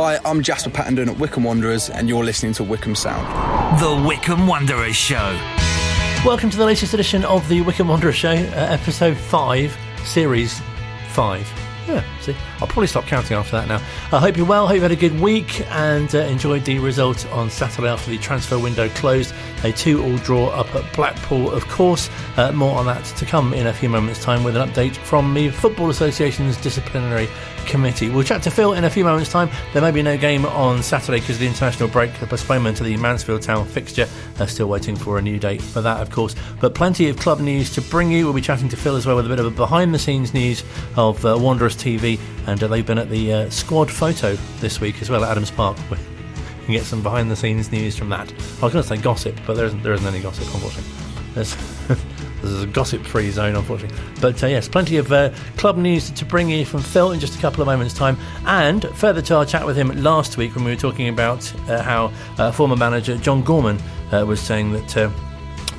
Hi, I'm Jasper Pattendon at Wycombe Wanderers, and you're listening to Wycombe Sound. The Wycombe Wanderers Show. Welcome to the latest edition of the Wycombe Wanderers Show, episode 5, series 5. Yeah, see, I'll probably stop counting after that now. I hope you're well, hope you had a good week and enjoyed the result on Saturday after the transfer window closed. A 2-2 draw up at Blackpool, of course. More on that to come in a few moments' time with an update from the Football Association's disciplinary committee. We'll chat to Phil in a few moments' time. There may be no game on Saturday because of the international break, the postponement to the Mansfield Town fixture. Still waiting for a new date for that, of course. But plenty of club news to bring you. We'll be chatting to Phil as well with a bit of a behind-the-scenes news of WanderersTV, and they've been at the squad photo this week as well at Adams Park. You can get some behind-the-scenes news from that. I was going to say gossip, but there isn't any gossip, unfortunately. There's a gossip-free zone, unfortunately. But yes, plenty of club news to bring you from Phil in just a couple of moments' time. And further to our chat with him last week when we were talking about how former manager John Gorman was saying that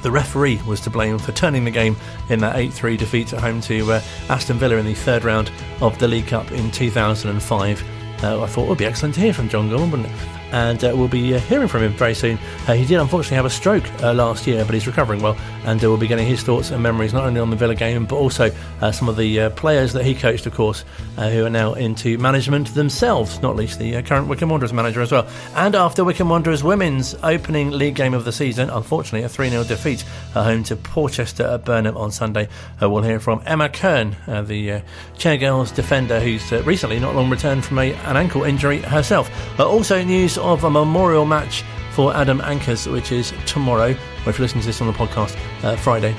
the referee was to blame for turning the game in that 8-3 defeat at home to Aston Villa in the third round of the League Cup in 2005. I thought it would be excellent to hear from John Gorman, wouldn't it? And we'll be hearing from him very soon. He did unfortunately have a stroke last year, but he's recovering well, and we'll be getting his thoughts and memories not only on the Villa game but also some of the players that he coached, of course, who are now into management themselves, not least the current Wycombe Wanderers manager as well. And after Wycombe Wanderers women's opening league game of the season, unfortunately a 3-0 defeat at home to Porchester at Burnham on Sunday, we'll hear from Emma Kern, the Chairgirls defender who's recently not long returned from an ankle injury herself. Also news of a memorial match for Adam Ankers, which is tomorrow, or if you listen to this on the podcast, Friday.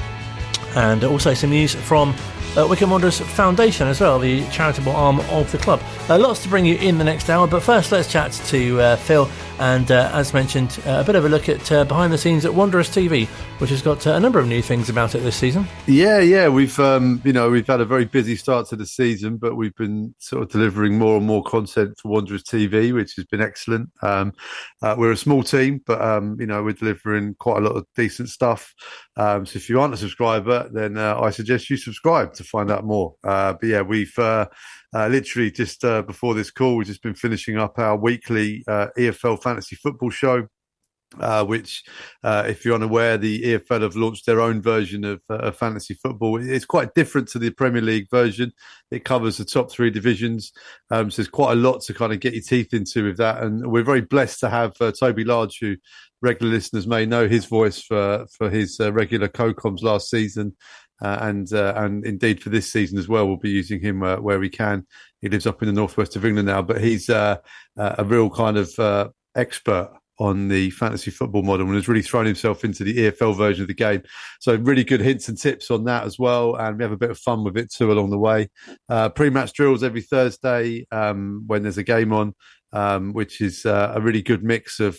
And also some news from Wycombe Wanderers Foundation as well, the charitable arm of the club. Lots to bring you in the next hour, but first let's chat to Phil, and as mentioned, a bit of a look at behind the scenes at WanderersTV, which has got a number of new things about it this season. Yeah, we've we've had a very busy start to the season, but we've been sort of delivering more and more content for WanderersTV, which has been excellent. We're a small team, but we're delivering quite a lot of decent stuff. So if you aren't a subscriber, then I suggest you subscribe to find out more. But yeah, we've literally just before this call, we've just been finishing up our weekly EFL fantasy football show, which, if you're unaware, the EFL have launched their own version of fantasy football. It's quite different to the Premier League version. It covers the top 3 divisions. So there's quite a lot to kind of get your teeth into with that. And we're very blessed to have Toby Large, who regular listeners may know his voice for his regular co-coms last season. And indeed for this season as well, we'll be using him where we can. He lives up in the northwest of England now, but he's a real kind of expert on the fantasy football model and has really thrown himself into the EFL version of the game. So really good hints and tips on that as well. And we have a bit of fun with it too along the way. Pre-match drills every Thursday when there's a game on, which is a really good mix of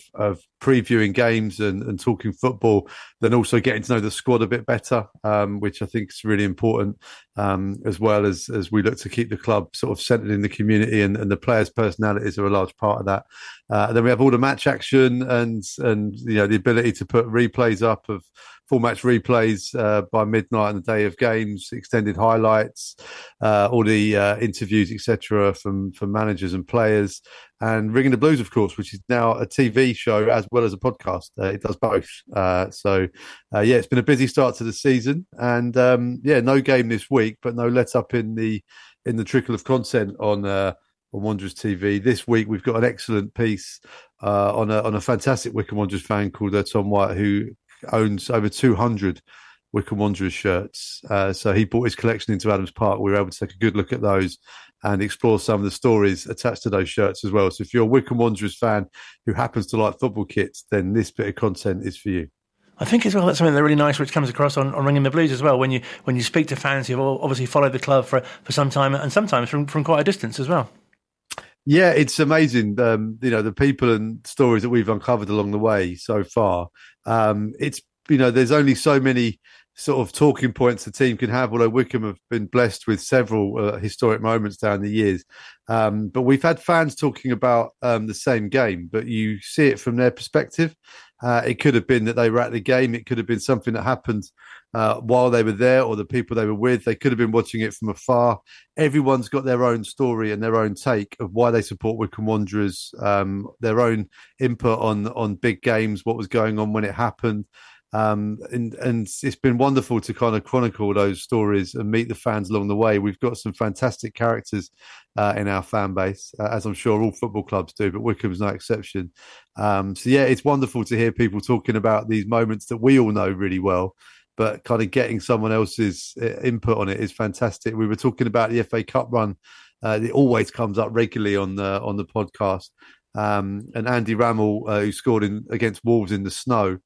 previewing games and talking football, then also getting to know the squad a bit better, which I think is really important, as well as we look to keep the club sort of centred in the community, and the players' personalities are a large part of that. Then we have all the match action and the ability to put replays up of full match replays by midnight on the day of games, extended highlights, all the interviews, etc., from managers and players, and Ringing the Blues, of course, which is now a TV show as well as a podcast. It does both. So it's been a busy start to the season, and no game this week, but no let up in the trickle of content on WanderersTV. This week we've got an excellent piece on a fantastic Wycombe Wanderers fan called Tom White, who owns over 200 Wycombe Wanderers shirts. So he brought his collection into Adams Park. We were able to take a good look at those and explore some of the stories attached to those shirts as well. So if you're a Wycombe Wanderers fan who happens to like football kits, then this bit of content is for you. I think as well that's something that's really nice, which comes across on Ringing the Blues as well, when you speak to fans who've obviously followed the club for some time, and sometimes from quite a distance as well. Yeah, it's amazing. The people and stories that we've uncovered along the way so far. It's there's only so many sort of talking points the team can have, although Wycombe have been blessed with several historic moments down the years. But we've had fans talking about the same game, but you see it from their perspective. It could have been that they were at the game. It could have been something that happened while they were there, or the people they were with. They could have been watching it from afar. Everyone's got their own story and their own take of why they support Wycombe Wanderers, their own input on big games, what was going on when it happened. And it's been wonderful to kind of chronicle those stories and meet the fans along the way. We've got some fantastic characters in our fan base, as I'm sure all football clubs do, but Wycombe's no exception. So yeah, it's wonderful to hear people talking about these moments that we all know really well, but kind of getting someone else's input on it is fantastic. We were talking about the FA Cup run. It always comes up regularly on the podcast. And Andy Rammell, who scored against Wolves in the snow.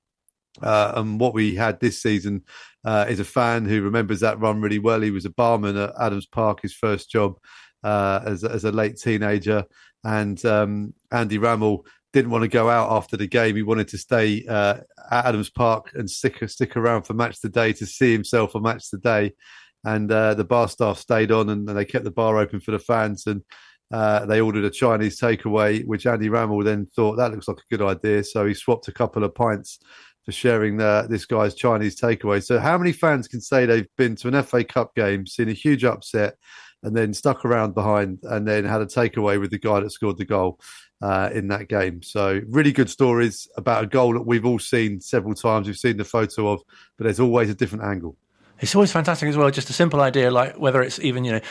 And what we had this season is a fan who remembers that run really well. He was a barman at Adams Park, his first job as a late teenager. And Andy Rammell didn't want to go out after the game. He wanted to stay at Adams Park and stick around for Match Today to see himself on Match Today. And the bar staff stayed on and they kept the bar open for the fans. And they ordered a Chinese takeaway, which Andy Rammell then thought that looks like a good idea. So he swapped a couple of pints for sharing this guy's Chinese takeaway. So how many fans can say they've been to an FA Cup game, seen a huge upset, and then stuck around behind and then had a takeaway with the guy that scored the goal in that game? So really good stories about a goal that we've all seen several times. We've seen the photo of, but there's always a different angle. It's always fantastic as well, just a simple idea, like whether it's even,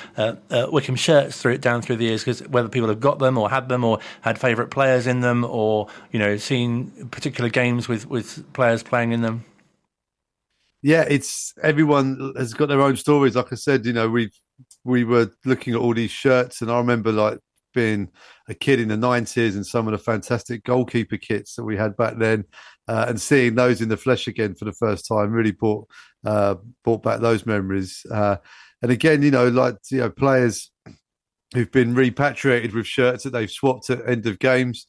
Wycombe shirts down through the years, because whether people have got them or had favourite players in them, or, seen particular games with players playing in them. Yeah, everyone has got their own stories. Like I said, we were looking at all these shirts, and I remember being a kid in the 90s and some of the fantastic goalkeeper kits that we had back then, and seeing those in the flesh again for the first time really brought back those memories. And again, players who've been repatriated with shirts that they've swapped at end of games,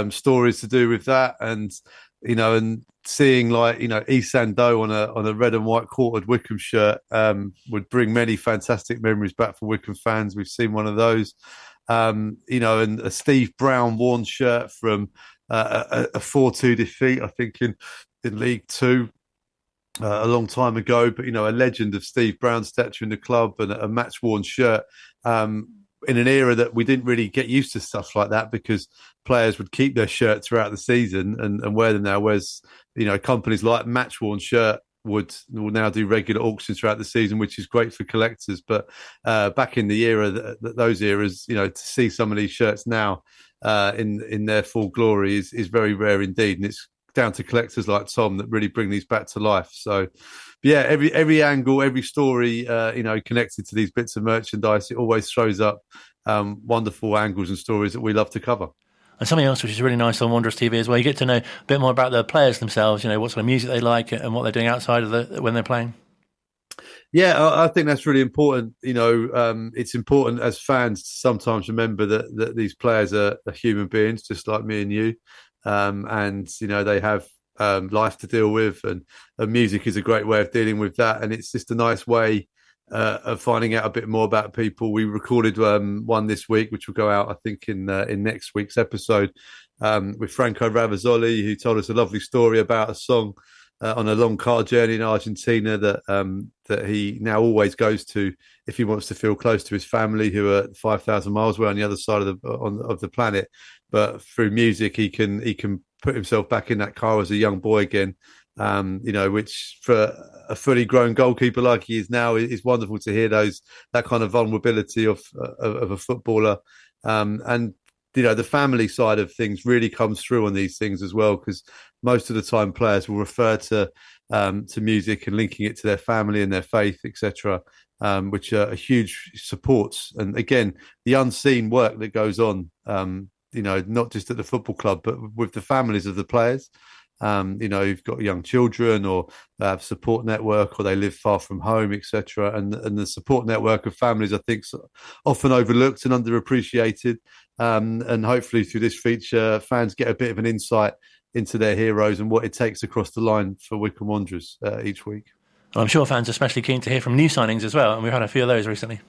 stories to do with that. And seeing Isan Do on a red and white quartered Wycombe shirt would bring many fantastic memories back for Wycombe fans. We've seen one of those. And a Steve Brown worn shirt from a 4-2 defeat, I think, in League Two a long time ago. But, a legend of Steve Brown's stature in the club, and a match-worn shirt in an era that we didn't really get used to stuff like that, because players would keep their shirts throughout the season and wear them now, whereas, companies like Match-Worn Shirt will now do regular auctions throughout the season, which is great for collectors. But back in the era, those eras, to see some of these shirts now in their full glory is very rare indeed, and it's down to collectors like Tom that really bring these back to life. So, yeah, every angle, every story, connected to these bits of merchandise, it always throws up wonderful angles and stories that we love to cover. And something else which is really nice on Wanderers TV as well, you get to know a bit more about the players themselves, what sort of music they like and what they're doing outside of when they're playing. Yeah, I think that's really important. It's important as fans to sometimes remember that these players are human beings, just like me and you. And, they have life to deal with, and music is a great way of dealing with that. And it's just a nice way of finding out a bit more about people. We recorded one this week, which will go out, I think, in next week's episode, with Franco Ravazzoli, who told us a lovely story about a song on a long car journey in Argentina that he now always goes to if he wants to feel close to his family, who are 5,000 miles away on the other side of the planet. But through music, he can put himself back in that car as a young boy again. Which for a fully grown goalkeeper like he is now is wonderful to hear that kind of vulnerability of a footballer. And the family side of things really comes through on these things as well, because most of the time players will refer to music and linking it to their family and their faith, etc., which are huge supports. And again, the unseen work that goes on, not just at the football club, but with the families of the players. You've got young children, or they have support network, or they live far from home, etc. And the support network of families, I think, is often overlooked and underappreciated. And hopefully through this feature, fans get a bit of an insight into their heroes and what it takes across the line for Wycombe Wanderers each week. Well, I'm sure fans are especially keen to hear from new signings as well, and we've had a few of those recently.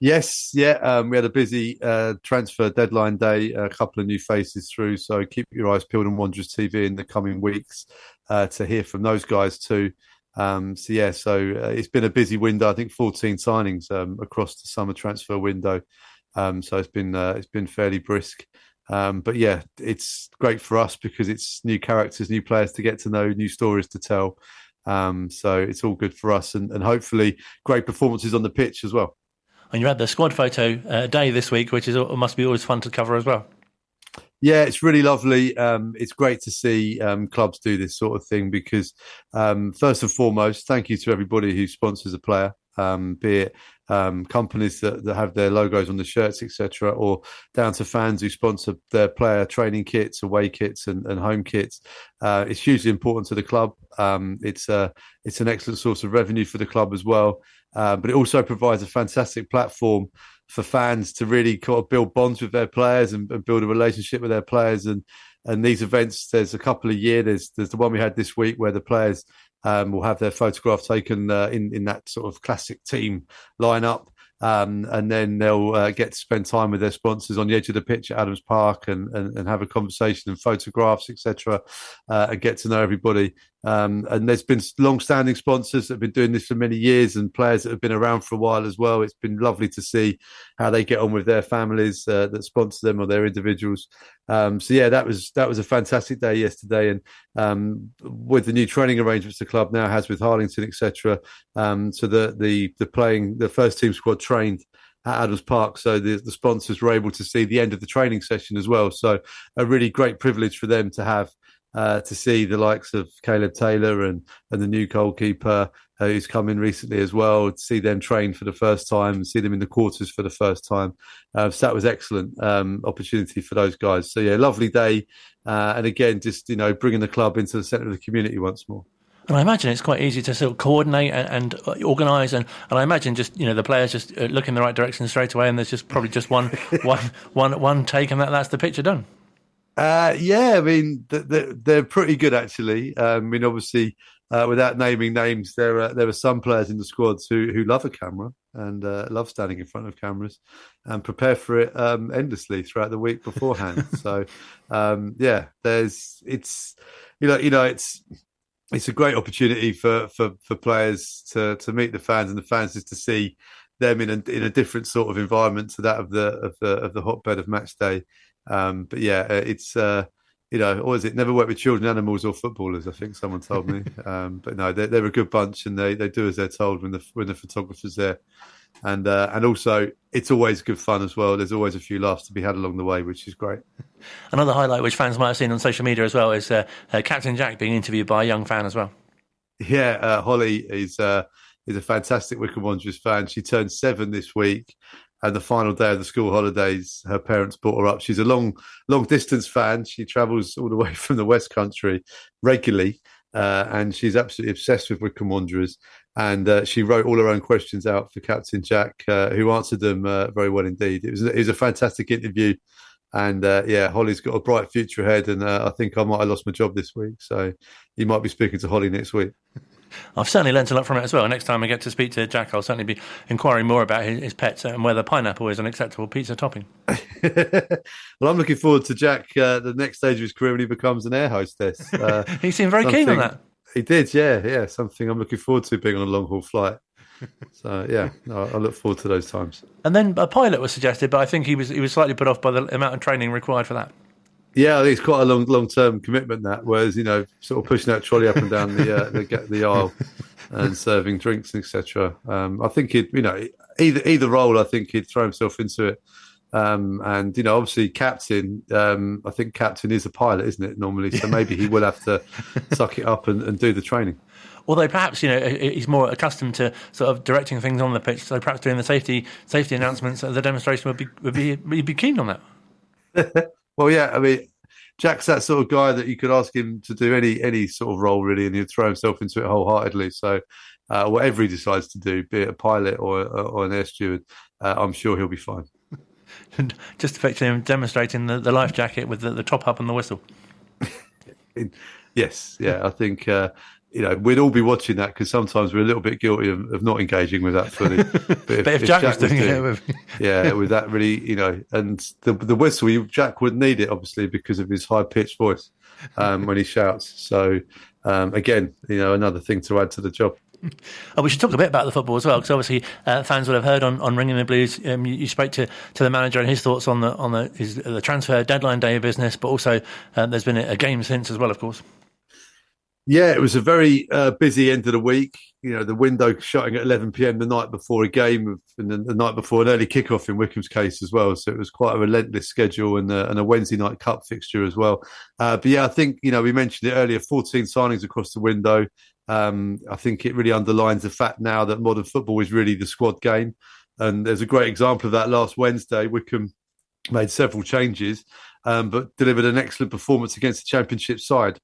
Yes, yeah. We had a busy transfer deadline day, a couple of new faces through. So keep your eyes peeled on Wanderers TV in the coming weeks to hear from those guys too. So it's been a busy window. I think 14 signings across the summer transfer window. So it's been fairly brisk. But yeah, it's great for us because it's new characters, new players to get to know, new stories to tell. So it's all good for us, and hopefully great performances on the pitch as well. And you had the squad photo day this week, which must be always fun to cover as well. Yeah, it's really lovely. It's great to see clubs do this sort of thing because, first and foremost, thank you to everybody who sponsors a player, be it companies that have their logos on the shirts, etc., or down to fans who sponsor their player training kits, away kits, and home kits. It's hugely important to the club. It's an excellent source of revenue for the club as well. But it also provides a fantastic platform for fans to really kind of build bonds with their players and build a relationship with their players. And these events, there's a couple a year. There's the one we had this week where the players will have their photograph taken in that sort of classic team lineup. And then they'll get to spend time with their sponsors on the edge of the pitch at Adams Park and have a conversation and photographs, etc., and get to know everybody. And there's been long-standing sponsors that have been doing this for many years and players that have been around for a while as well. It's been lovely to see how they get on with their families that sponsor them or their individuals. That was a fantastic day yesterday. And with the new training arrangements the club now has with Harlington, etc., so the first team squad trained at Adams Park, so the sponsors were able to see the end of the training session as well. So a really great privilege for them to have to see the likes of Caleb Taylor and the new goalkeeper who's come in recently as well, to see them train for the first time and see them in the quarters for the first time. So that was excellent opportunity for those guys. So yeah, lovely day. And again, just, bringing the club into the centre of the community once more. And I imagine it's quite easy to sort of coordinate and organise, and I imagine just the players just look in the right direction straight away, and there's just probably just one take, and that's the picture done. Yeah, I mean they're pretty good actually. Obviously, without naming names, there are some players in the squads who love a camera and love standing in front of cameras and prepare for it endlessly throughout the week beforehand. So it's a great opportunity for players to meet the fans and the fans just to see them in a different sort of environment to that of the hotbed of match day. It's or is it never work with children, animals, or footballers? I think someone told me. But no, they're a good bunch, and they do as they're told when the photographer's there, and also it's always good fun as well. There's always a few laughs to be had along the way, which is great. Another highlight, which fans might have seen on social media as well, is Captain Jack being interviewed by a young fan as well. Yeah, Holly is a fantastic Wycombe Wanderers fan. She turned 7 this week. And the final day of the school holidays, her parents brought her up. She's a long distance fan. She travels all the way from the West Country regularly, and she's absolutely obsessed with Wycombe Wanderers. And she wrote all her own questions out for Captain Jack, who answered them very well indeed. It was a fantastic interview, and Holly's got a bright future ahead. And I think I might have lost my job this week, so you might be speaking to Holly next week. I've certainly learnt a lot from it as well. Next time I get to speak to Jack, I'll certainly be inquiring more about his pets and whether pineapple is an acceptable pizza topping. Well, I'm looking forward to Jack, the next stage of his career when he becomes an air hostess. He seemed very keen on that. He did, yeah. Something I'm looking forward to, being on a long-haul flight. So, I look forward to those times. And then a pilot was suggested, but I think he was slightly put off by the amount of training required for that. Yeah, I think it's quite a long-term commitment, that, whereas, sort of pushing that trolley up and down the aisle and serving drinks, etc. I think either role, I think he'd throw himself into it. Obviously captain, I think captain is a pilot, isn't it, normally? So maybe he will have to suck it up and do the training. Although perhaps, he's more accustomed to sort of directing things on the pitch, so perhaps doing the safety announcements, the demonstration would be keen on that. Well, yeah, I mean, Jack's that sort of guy that you could ask him to do any sort of role, really, and he'd throw himself into it wholeheartedly. So whatever he decides to do, be it a pilot or an air steward, I'm sure he'll be fine. Just effectively demonstrating the life jacket with the top up and the whistle. Yes, yeah, I think we'd all be watching that because sometimes we're a little bit guilty of not engaging with that fully. But if Jack was doing it, with that really, and the whistle, Jack would need it obviously because of his high pitched voice when he shouts. So again, another thing to add to the job. Oh, we should talk a bit about the football as well, because obviously fans will have heard on Ringing the Blues. You spoke to the manager and his thoughts on the transfer deadline day of business, but also there's been a game since as well, of course. Yeah, it was a very busy end of the week. The window shutting at 11 p.m. the night before a game, and the night before an early kickoff in Wycombe's case as well. So it was quite a relentless schedule and a Wednesday night cup fixture as well. But yeah, I think we mentioned it earlier. 14 signings across the window. I think it really underlines the fact now that modern football is really the squad game, and there's a great example of that last Wednesday. Wycombe made several changes, but delivered an excellent performance against the Championship side.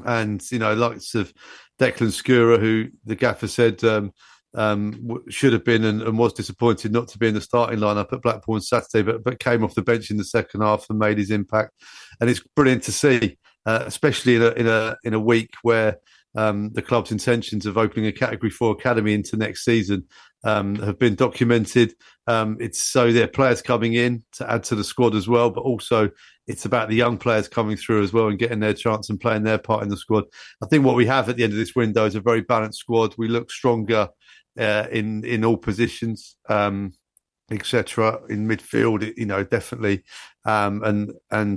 And likes of Declan Skura, who the gaffer said should have been and was disappointed not to be in the starting lineup at Blackpool on Saturday, but came off the bench in the second half and made his impact. And it's brilliant to see, especially in a week where the club's intentions of opening a Category 4 academy into next season have been documented. It's so there are players coming in to add to the squad as well, but also it's about the young players coming through as well and getting their chance and playing their part in the squad. I think what we have at the end of this window is a very balanced squad. We look stronger in all positions, etc. In midfield, definitely. And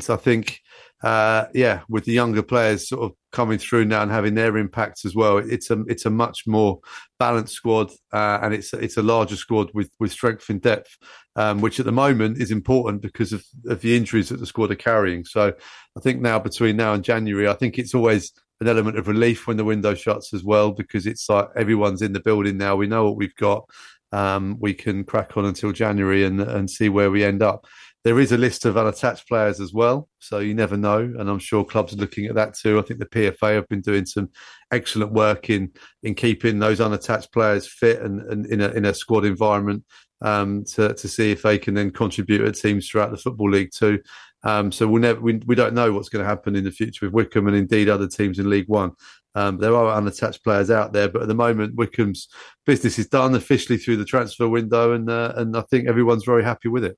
I think, with the younger players sort of coming through now and having their impacts as well, it's a much more balanced squad, and it's a larger squad with strength and depth, which at the moment is important because of the injuries that the squad are carrying. So I think now between now and January, I think it's always an element of relief when the window shuts as well, because it's like everyone's in the building now. We know what we've got. We can crack on until January and see where we end up. There is a list of unattached players as well, so you never know, and I'm sure clubs are looking at that too. I think the PFA have been doing some excellent work in keeping those unattached players fit and in a squad environment to see if they can then contribute at teams throughout the Football League too. So we don't know what's going to happen in the future with Wycombe and indeed other teams in League One. There are unattached players out there, but at the moment Wycombe's business is done officially through the transfer window, and I think everyone's very happy with it.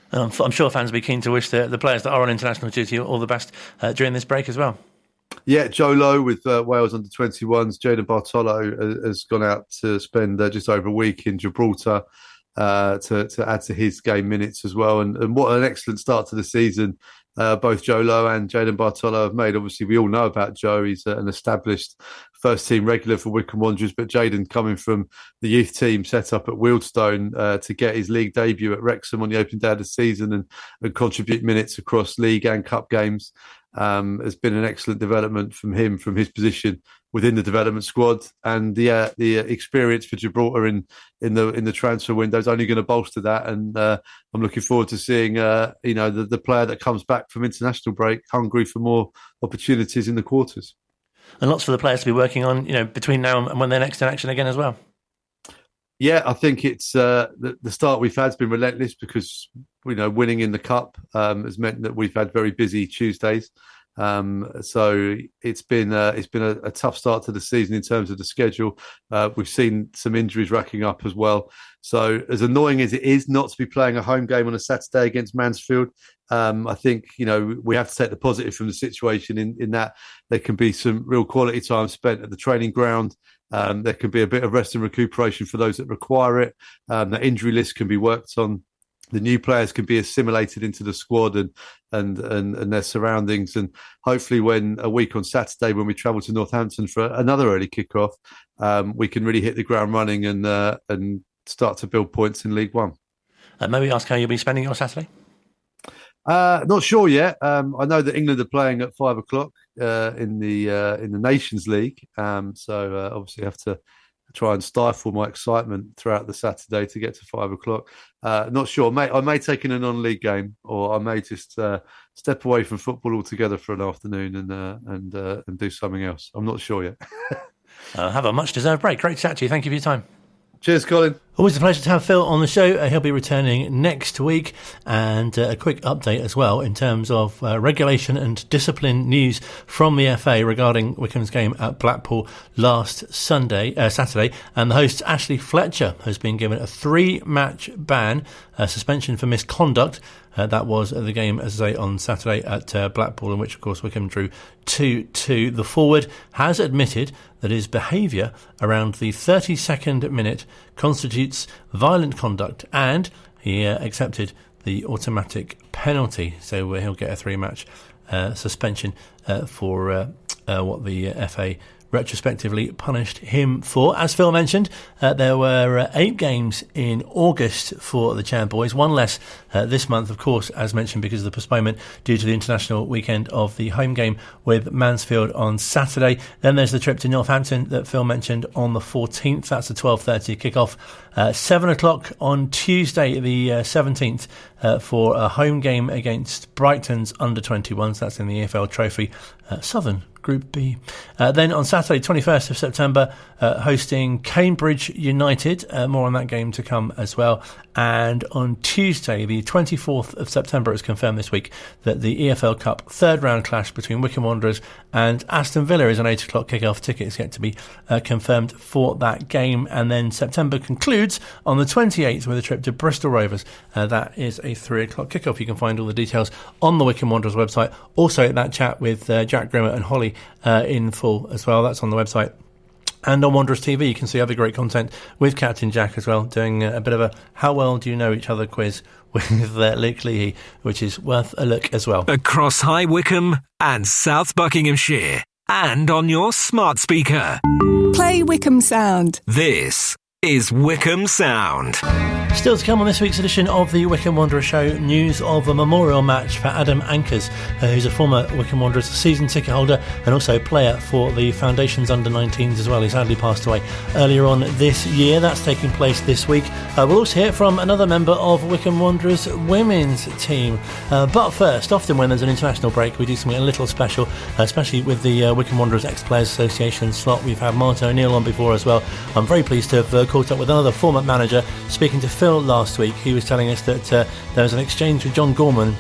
I'm sure fans will be keen to wish the players that are on international duty all the best during this break as well. Yeah, Joe Lowe with Wales under-21s. Jayden Bartolo has gone out to spend just over a week in Gibraltar to add to his game minutes as well. And what an excellent start to the season both Joe Lowe and Jayden Bartolo have made. Obviously, we all know about Joe. He's an established first-team regular for Wycombe Wanderers, but Jayden coming from the youth team set up at Wealdstone to get his league debut at Wrexham on the opening day of the season and contribute minutes across league and cup games has been an excellent development from him, from his position within the development squad. And the experience for Gibraltar in the transfer window is only going to bolster that. And I'm looking forward to seeing the player that comes back from international break hungry for more opportunities in the quarters. And lots for the players to be working on, between now and when they're next in action again as well. Yeah, I think it's the start we've had has been relentless because winning in the cup has meant that we've had very busy Tuesdays. So it's been a tough start to the season in terms of the schedule. We've seen some injuries racking up as well. So as annoying as it is not to be playing a home game on a Saturday against Mansfield, I think we have to take the positive from the situation in that there can be some real quality time spent at the training ground. There can be a bit of rest and recuperation for those that require it. The injury list can be worked on. The new players can be assimilated into the squad and their surroundings. And hopefully when a week on Saturday, when we travel to Northampton for another early kickoff, we can really hit the ground running and start to build points in League One. Maybe ask how you'll be spending your Saturday? Not sure yet. I know that England are playing at 5:00 in the Nations League. So obviously have to try and stifle my excitement throughout the Saturday to get to 5:00. Not sure. I may take in a non-league game, or I may just step away from football altogether for an afternoon and do something else. I'm not sure yet. Have a much-deserved break. Great to chat to you. Thank you for your time. Cheers, Colin. Always a pleasure to have Phil on the show. He'll be returning next week. And a quick update as well in terms of regulation and discipline news from the FA regarding Wycombe's game at Blackpool last Saturday. And the host Ashley Fletcher has been given a 3-match ban, suspension for misconduct. That was the game, as I say, on Saturday at Blackpool, in which, of course, Wycombe drew 2-2. The forward has admitted that his behaviour around the 32nd minute constitutes violent conduct, and he accepted the automatic penalty. So he'll get a 3-match suspension for what the FA retrospectively punished him for. As Phil mentioned, there were 8 games in August for the Champ Boys, one less this month, of course, as mentioned, because of the postponement due to the international weekend of the home game with Mansfield on Saturday. Then there's the trip to Northampton that Phil mentioned on the 14th. That's a 12:30 kickoff. 7 o'clock on Tuesday the 17th for a home game against Brighton's under-21s. That's in the EFL Trophy Southern Group B. Then on Saturday, 21st of September, hosting Cambridge United. More on that game to come as well. And on Tuesday, the 24th of September, it's confirmed this week that the EFL Cup third round clash between Wycombe Wanderers and Aston Villa is an 8 o'clock kickoff. Tickets yet to be confirmed for that game. And then September concludes on the 28th with a trip to Bristol Rovers. That is a 3 o'clock kickoff. You can find all the details on the Wycombe Wanderers website. Also, that chat with Jack Grimmer and Holly in full as well. That's on the website. And on Wanderers TV, you can see other great content with Captain Jack as well, doing a bit of a how well do you know each other quiz with Luke Leahy, which is worth a look as well. Across High Wycombe and South Buckinghamshire, and on your smart speaker. Play Wycombe Sound. This is Wycombe Sound. Still to come on this week's edition of the Wycombe Wanderers Show, news of a memorial match for Adam Ankers, who's a former Wycombe Wanderers season ticket holder and also player for the Foundation's under-19s as well. He sadly passed away earlier on this year. That's taking place this week. We'll also hear from another member of Wycombe Wanderers women's team. But first, often when there's an international break, we do something a little special, especially with the Wycombe Wanderers Ex-Players Association slot. We've had Martin O'Neill on before as well. I'm very pleased to have caught up with another former manager. Speaking to Phil last week, he was telling us that there was an exchange with John Gorman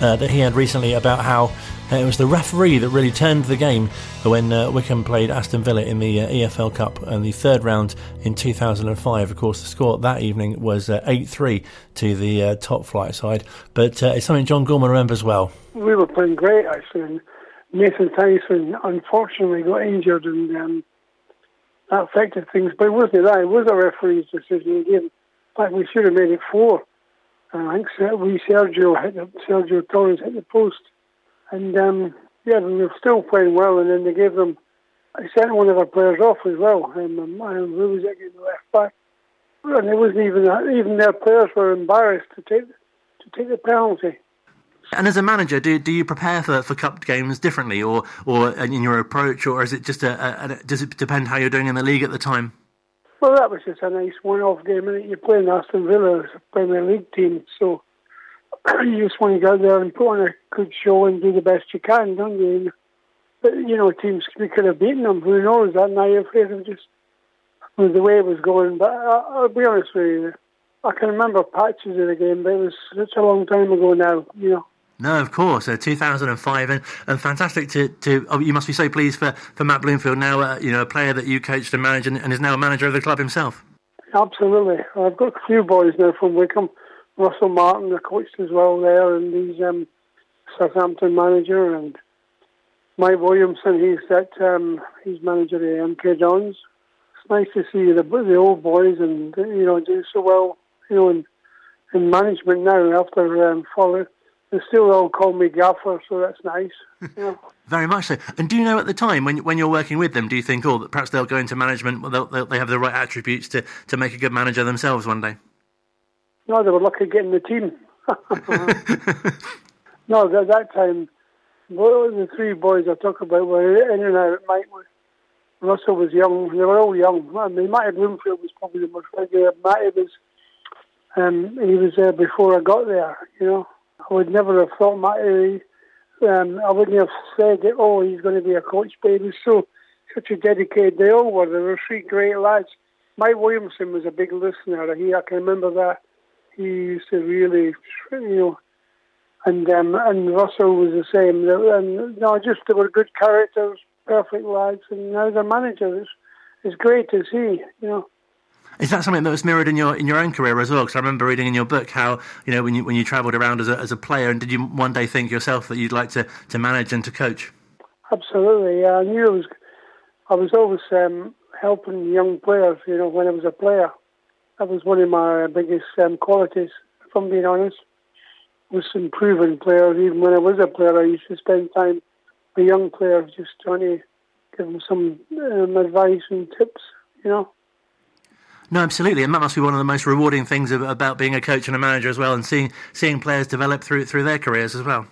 that he had recently about how it was the referee that really turned the game when Wycombe played Aston Villa in the EFL Cup and the third round in 2005. Of course, the score that evening was 8-3 to the top flight side, but it's something John Gorman remembers well. We were playing great, actually, and Nathan Tyson unfortunately got injured, and that affected things. But it wasn't that, it was a referee's decision again. In fact, we should have made it 4. I think Sergio Torres hit the post. And, we were still playing well, and then they gave them... I sent one of our players off as well. Who was it, the left back? And it wasn't even their players were embarrassed to take the penalty. And as a manager, do you prepare for cup games differently, or in your approach, or is it just does it depend how you're doing in the league at the time? Well, that was just a nice one-off game, and you're playing Aston Villa as a Premier League team, so you just want to go out there and put on a good show and do the best you can, don't you? But, teams, we could have beaten them, who knows, that night, afraid of just with the way it was going. But I'll be honest with you, I can remember patches of the game, but it was such a long time ago now, No, of course, 2005, and fantastic to you must be so pleased for Matt Bloomfield now, a player that you coached and managed and is now a manager of the club himself. Absolutely. I've got a few boys now from Wycombe. Russell Martin, the coach as well there, and he's Southampton manager, and Mike Williamson, he's manager of MK Dons. It's nice to see the old boys and do so well, in management now after following. They still all call me Gaffer, so that's nice. Very much so. And do you know at the time, when you're working with them, do you think, that perhaps they'll go into management, they have the right attributes to make a good manager themselves one day? No, they were lucky getting the team. No, at that time, the 3 boys I talk about were in and out. Russell was young. They were all young. I mean, Matty Bloomfield was probably the most regular. Matty was, he was there before I got there, I would never have thought Matty, I wouldn't have said that, he's going to be a coach, but he was such a dedicated, they all were. There were 3 great lads. Mike Williamson was a big listener. I can remember that. He used to really, and Russell was the same. They were good characters, perfect lads, and now they're managers. It's great to see, Is that something that was mirrored in your own career as well? Because I remember reading in your book how when you travelled around as a player, and did you one day think yourself that you'd like to manage and to coach? Absolutely, yeah. I knew I was always helping young players. When I was a player, that was one of my biggest qualities. If I'm being honest, was improving players. Even when I was a player, I used to spend time with young players, just trying to give them some advice and tips. No, absolutely, and that must be one of the most rewarding things about being a coach and a manager as well, and seeing players develop through their careers as well.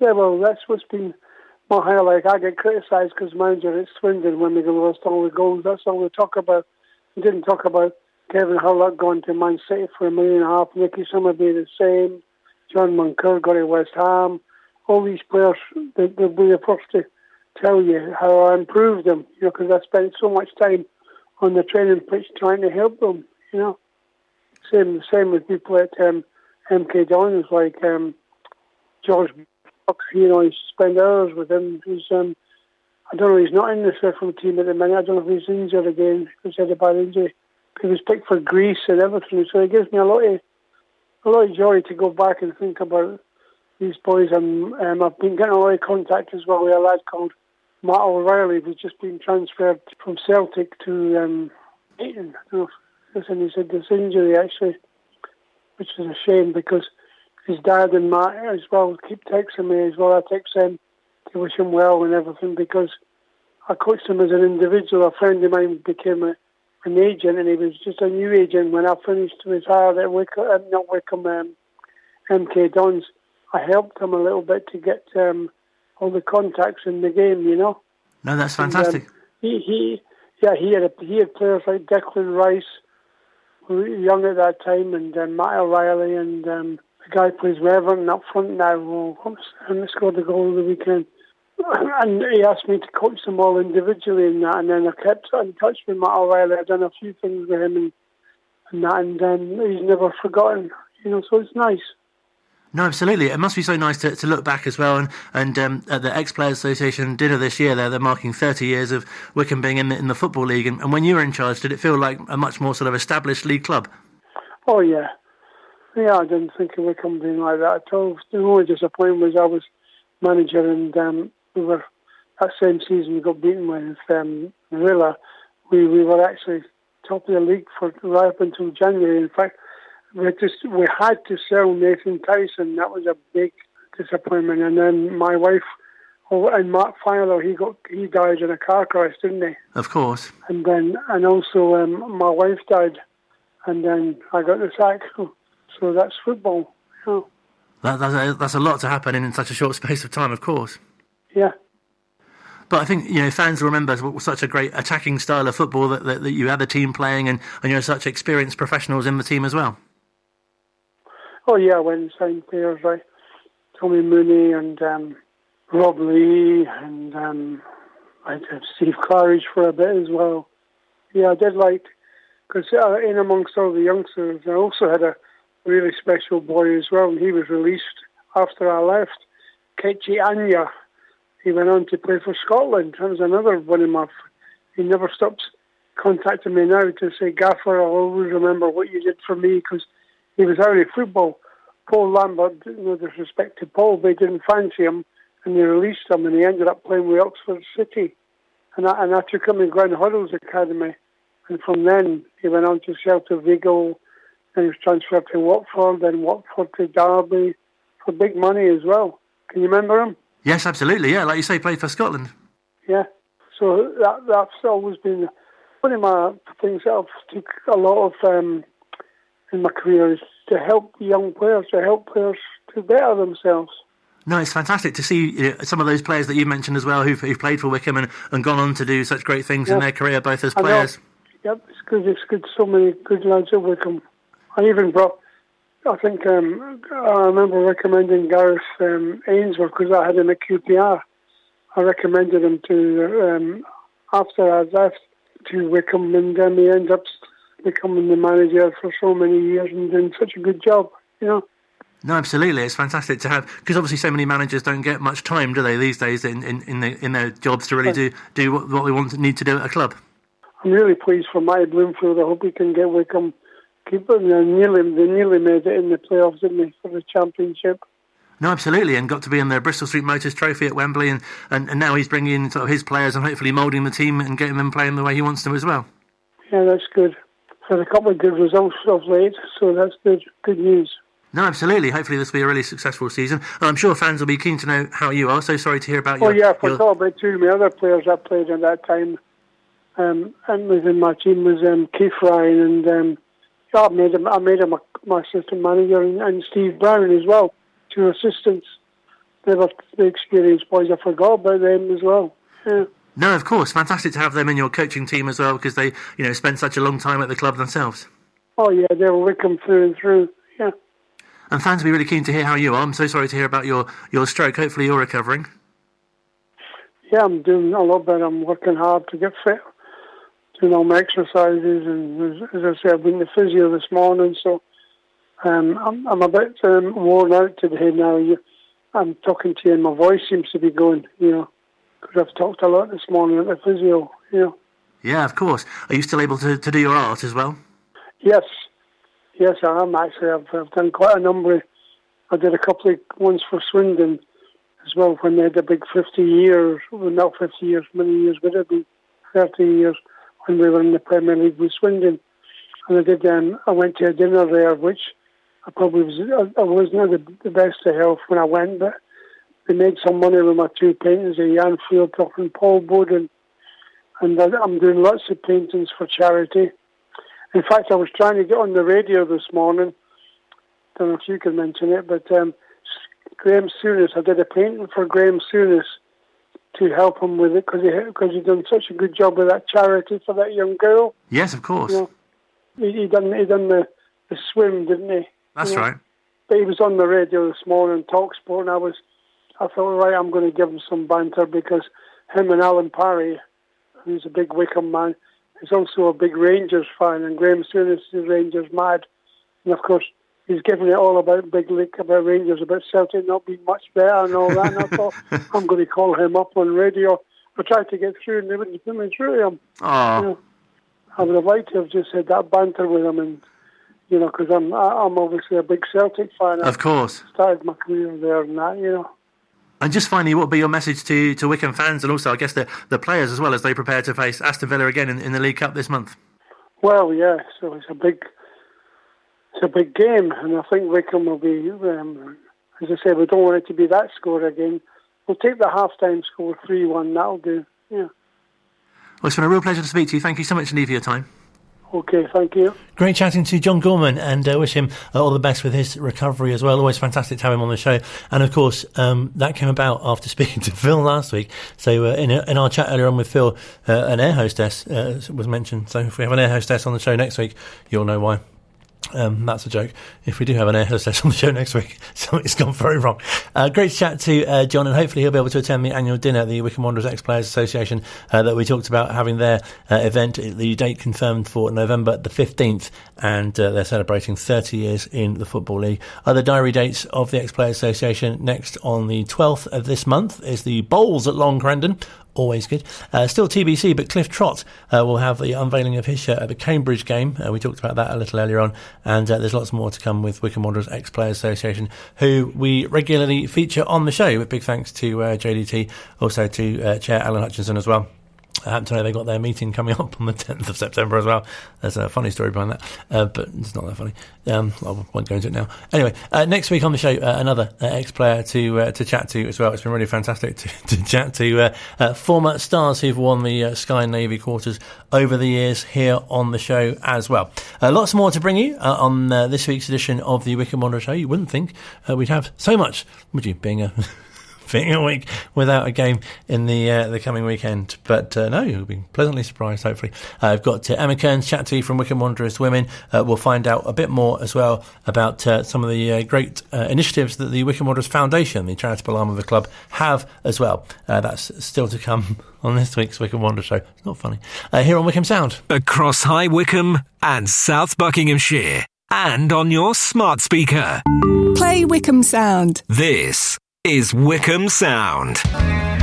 Yeah, well, that's what's been my highlight. I get criticised because manager at Swindon when we lost all the goals. That's all we talk about. We didn't talk about Kevin Hurlock going to Man City for $1.5 million, Nicky Summerby the same, John Moncur got to West Ham. All these players, they'll be the first to tell you how I improved them, because I spent so much time on the training pitch trying to help them, Same with people at MK Dons, like George Bucks, he used to spend hours with him. He's, I don't know, he's not in the Sheffield team at the minute. I don't know if he's injured again, because he had a bad injury. He was picked for Greece and everything, so it gives me a lot of joy to go back and think about these boys. And I've been getting a lot of contact as well with a lad called Matt O'Reilly, who's just been transferred from Celtic to Ayton. And he said this injury actually, which is a shame because his dad and Matt as well keep texting me as well. I text him to wish him well and everything because I coached him as an individual. A friend of mine became an agent, and he was just a new agent when I finished retired at Wycombe, MK Dons. I helped him a little bit to get all the contacts in the game, No, that's fantastic. And, he had players like Declan Rice, who were young at that time, and Matt O'Reilly, and the guy plays with Everton up front now, and scored the goal of the weekend. And he asked me to coach them all individually and that, and then I kept in touch with Matt O'Reilly. I've done a few things with him and that, and he's never forgotten, so it's nice. No, absolutely. It must be so nice to look back as well. And at the Ex-Players Association dinner this year, they're marking 30 years of Wycombe being in the Football League. And when you were in charge, did it feel like a much more sort of established league club? Oh, yeah. Yeah, I didn't think of Wycombe being like that at all. The only disappointment was I was manager, and we were, that same season we got beaten with Villa. We were actually top of the league for right up until January. In fact, we had to sell Nathan Tyson. That was a big disappointment. And then my wife, and Mark Filer, he died in a car crash, didn't he? Of course. And also my wife died, and then I got the sack. So that's football. That's a lot to happen in such a short space of time, of course. Yeah. But I think fans will remember such a great attacking style of football that you had the team playing, and you're such experienced professionals in the team as well. Oh yeah, I went and signed players like Tommy Mooney and Rob Lee, and I had Steve Claridge for a bit as well. Yeah, I did because in amongst all the youngsters, I also had a really special boy as well, and he was released after I left. Kechi Anya. He went on to play for Scotland. That was another one of my... He never stops contacting me now to say, Gaffer, I'll always remember what you did for me, because he was out of football. Paul Lambert, no disrespect to Paul, they didn't fancy him, and they released him, and he ended up playing with Oxford City. And I took him in Glen Huddle's academy. And from then, he went on to Celta Vigo, and he was transferred to Watford, then Watford to Derby, for big money as well. Can you remember him? Yes, absolutely, yeah. Like you say, played for Scotland. Yeah. So that's always been one of my things that I've took a lot of in my career, is to help young players, to better themselves. No, it's fantastic to see some of those players that you mentioned as well who've played for Wycombe and gone on to do such great things in their career, both as players. Yep, it's good. It's good. So many good lads at Wycombe. I even brought, I think, I remember recommending Gareth Ainsworth, because I had him at QPR. I recommended him to, after I left, to Wycombe, and he ends up becoming the manager for so many years and doing such a good job, you know. No, absolutely. It's fantastic to have, because obviously so many managers don't get much time, do they, these days in their jobs to really do what they need to do at a club. I'm really pleased for Matty Bloomfield. I hope he can get Wycombe. They nearly made it in the playoffs, didn't they, for the championship? No, absolutely, and got to be in the Bristol Street Motors Trophy at Wembley, and now he's bringing in sort of his players and hopefully moulding the team and getting them playing the way he wants to as well. Yeah, that's good. Had a couple of good results of late, so that's good news. No, absolutely. Hopefully this will be a really successful season. And I'm sure fans will be keen to know how you are. So sorry to hear about your... Oh, yeah, I forgot about two of my other players I played at that time. And was in my team was Keith Ryan, and I made him my assistant manager, and Steve Brown as well, two assistants. They were the experienced boys. I forgot about them as well. Yeah. No, of course. Fantastic to have them in your coaching team as well, because they, spend such a long time at the club themselves. Oh, yeah, they were Wycombe through and through, yeah. And fans will be really keen to hear how you are. I'm so sorry to hear about your stroke. Hopefully you're recovering. Yeah, I'm doing a lot better. I'm working hard to get fit, doing all my exercises, and as I said, I've been to physio this morning, so I'm a bit worn out today now. I'm talking to you and my voice seems to be going, because I've talked a lot this morning at the physio, Yeah, of course. Are you still able to do your art as well? Yes, I am actually. I've done quite a number. I did a couple of ones for Swindon as well when they had the big 50 years. Well, not 50 years, many years would it be? 30 years when we were in the Premier League with Swindon. And I did. I went to a dinner there, which I wasn't the best of health when I went, but they made some money with my two paintings, Jan Fieldtop and Paul Bowden. And I'm doing lots of paintings for charity. In fact, I was trying to get on the radio this morning. Don't know if you can mention it, but Graham Souness, I did a painting for Graham Souness to help him with it because he done such a good job with that charity for that young girl. Yes, of course. He done the swim, didn't he? That's right. But he was on the radio this morning, TalkSport, and I thought, right, I'm going to give him some banter because him and Alan Parry, who's a big Wycombe man, is also a big Rangers fan, and Graham Souness is Rangers mad. And of course, he's giving it all about Big League, about Rangers, about Celtic not being much better and all that. And I thought, I'm going to call him up on radio. I tried to get through and they wouldn't put me through him. I would have liked to have just had that banter with him, and because I'm obviously a big Celtic fan. Of course. I started my career there and that, And just finally, what would be your message to Wycombe fans and also, I guess, the players as well as they prepare to face Aston Villa again in the League Cup this month? Well, yeah, so it's a big game, and I think Wycombe will be, as I say, we don't want it to be that score again. We'll take the half-time score 3-1, that'll do, yeah. Well, it's been a real pleasure to speak to you. Thank you so much indeed for your time. Okay, thank you. Great chatting to John Gorman, and wish him all the best with his recovery as well. Always fantastic to have him on the show. And of course, that came about after speaking to Phil last week. So in our chat earlier on with Phil, an air hostess was mentioned. So if we have an air hostess on the show next week, you'll know why. That's a joke. If we do have an air hostess on the show next week, something's gone very wrong. Great to chat to John, and hopefully he'll be able to attend the annual dinner at the Wycombe Wanderers Ex-Players Association that we talked about having their event. The date confirmed for November the 15th, and they're celebrating 30 years in the Football League. Other diary dates of the Ex-Players Association: next on the 12th of this month is the Bowls at Long Crendon. Always good. Still TBC, but Cliff Trott will have the unveiling of his shirt at the Cambridge game. We talked about that a little earlier on, and there's lots more to come with Wycombe Wanderers Ex-Players Association, who we regularly feature on the show. With big thanks to JDT, also to Chair Alan Hutchinson as well. I happen to know they got their meeting coming up on the 10th of September as well. There's a funny story behind that, but it's not that funny. I won't go into it now. Anyway, next week on the show, another ex-player to chat to as well. It's been really fantastic to chat to former stars who've won the Sky Navy quarters over the years here on the show as well. Lots more to bring you on this week's edition of the Wycombe Wanderers Show. You wouldn't think we'd have so much, would you, being a week without a game in the coming weekend. But no, you'll be pleasantly surprised, hopefully. I've got Emma Kern chat to you from Wycombe Wanderers Women. We'll find out a bit more as well about some of the great initiatives that the Wycombe Wanderers Foundation, the charitable arm of the club, have as well. That's still to come on this week's Wycombe Wanderers Show. It's not funny. Here on Wycombe Sound. Across High Wycombe and South Buckinghamshire. And on your smart speaker. Play Wycombe Sound. This is Wycombe Sound.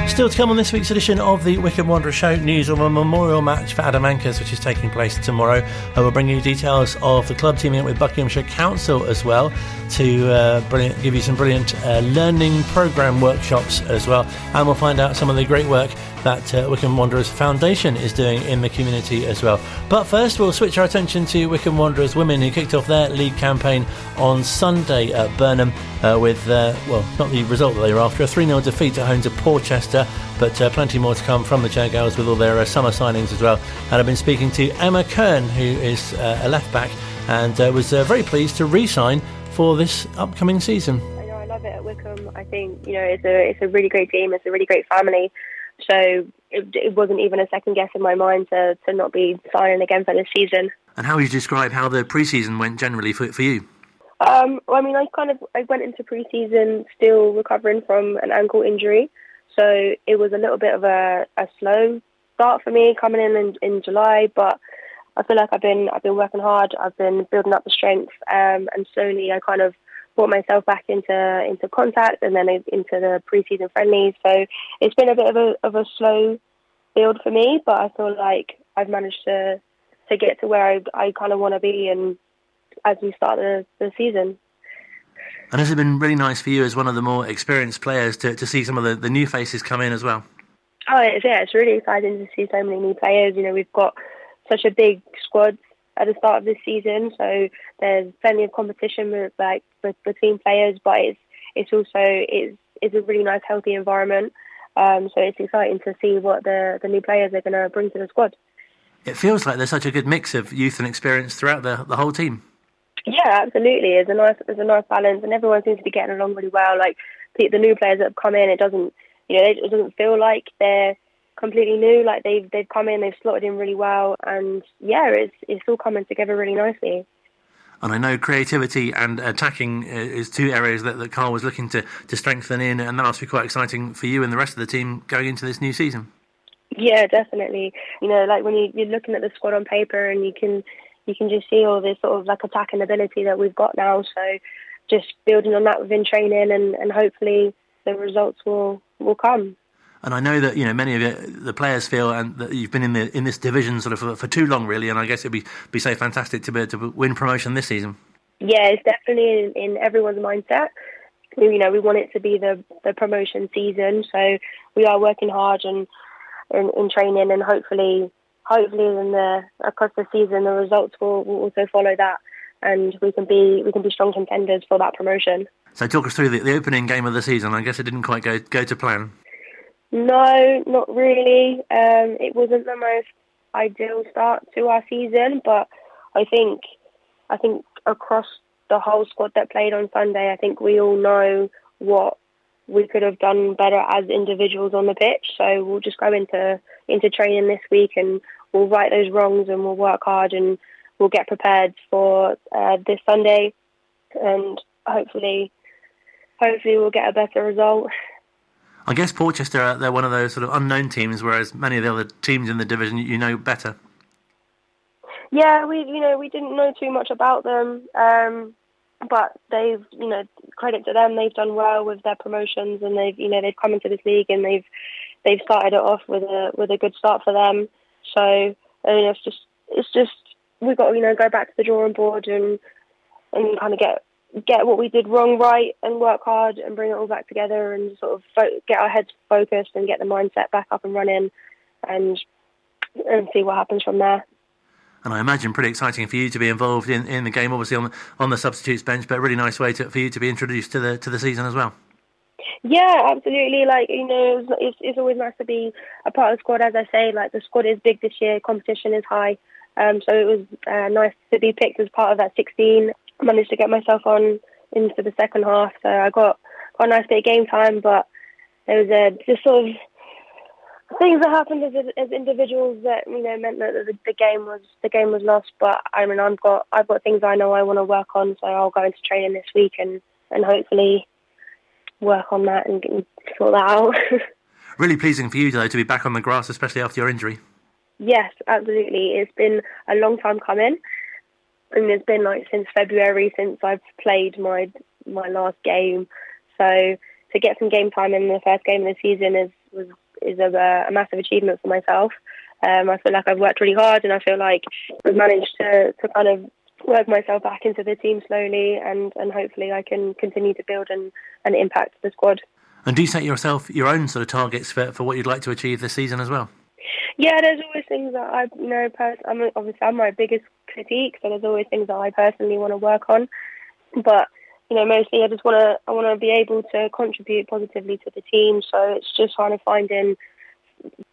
Still to come on this week's edition of the Wycombe Wanderers Show, news of a memorial match for Adam Ankers, which is taking place tomorrow. We'll bring you details of the club teaming up with Buckinghamshire Council as well to give you some brilliant learning programme workshops as well. And we'll find out some of the great work that Wycombe Wanderers Foundation is doing in the community as well. But first, we'll switch our attention to Wycombe Wanderers Women, who kicked off their league campaign on Sunday at Burnham with, not the result that they were after, a 3-0 defeat at home to Porchester, but plenty more to come from the Jaguars with all their summer signings as well. And I've been speaking to Emma Kern, who is a left-back, and was very pleased to re-sign for this upcoming season. I love it at Wycombe. I think, it's a really great team, it's a really great family. So it wasn't even a second guess in my mind to not be signing again for this season. And how would you describe how the pre-season went generally for you? I went into pre-season still recovering from an ankle injury. So it was a little bit of a slow start for me coming in July, but I feel like I've been working hard. I've been building up the strength, and slowly I kind of brought myself back into contact and then into the pre-season friendlies. So it's been a bit of a slow build for me, but I feel like I've managed to get to where I kind of want to be, and as we start the season. And has it been really nice for you as one of the more experienced players to see some of the new faces come in as well? Oh, it's really exciting to see so many new players. We've got such a big squad at the start of this season, so there's plenty of competition between players, but it's a really nice, healthy environment. So it's exciting to see what the new players are going to bring to the squad. It feels like there's such a good mix of youth and experience throughout the whole team. Yeah, absolutely. There's a nice balance, and everyone seems to be getting along really well. Like the new players that have come in, it doesn't feel like they're completely new. Like they've come in, they've slotted in really well, and it's all coming together really nicely. And I know creativity and attacking is two areas that Carl was looking to strengthen in, and that must be quite exciting for you and the rest of the team going into this new season. Yeah, definitely. Like when you're looking at the squad on paper, and you can just see all this sort of like attacking ability that we've got now. So just building on that within training, and hopefully the results will come. And I know that many of the players feel, and that you've been in this division sort of for too long, really. And I guess it'd be so fantastic to be able to win promotion this season. Yeah, it's definitely in everyone's mindset. We want it to be the promotion season, so we are working hard and in training, and hopefully across the season the results will also follow that, and we can be strong contenders for that promotion. So talk us through the opening game of the season. I guess it didn't quite go to plan. No, not really. It wasn't the most ideal start to our season, but I think across the whole squad that played on Sunday, I think we all know what we could have done better as individuals on the pitch. So we'll just go into training this week, and we'll right those wrongs, and we'll work hard, and we'll get prepared for this Sunday, and hopefully we'll get a better result. I guess Porchester, they're one of those sort of unknown teams, whereas many of the other teams in the division you know better. Yeah, we didn't know too much about them, but they've credit to them, they've done well with their promotions, and they've come into this league, and they've started it off with a good start for them. So it's just we've got to go back to the drawing board and kind of get what we did wrong right, and work hard and bring it all back together, and sort of get our heads focused and get the mindset back up and running, and see what happens from there. And I imagine pretty exciting for you to be involved in the game, obviously on the substitutes bench, but a really nice way for you to be introduced to the season as well. Yeah, absolutely. It's always nice to be a part of the squad. As I say, the squad is big this year, competition is high, so it was nice to be picked as part of that 16. I managed to get myself on into the second half, so I got a nice bit of game time, but there was just sort of things that happened as individuals that meant that the game was lost. But I mean, I've got things I know I want to work on, so I'll go into training this week and hopefully work on that and sort that out. Really pleasing for you, though, to be back on the grass, especially after your injury. Yes, absolutely. It's been a long time coming. I mean, it's been since February since I've played my last game. So to get some game time in the first game of the season is a massive achievement for myself. I feel like I've worked really hard, and I feel like I've managed to kind of work myself back into the team slowly, and hopefully I can continue to build and impact the squad. And do you set yourself your own sort of targets for what you'd like to achieve this season as well? Yeah, there's always things that I'm my biggest critique, so there's always things that I personally want to work on. But mostly I want to be able to contribute positively to the team. So it's just trying to find in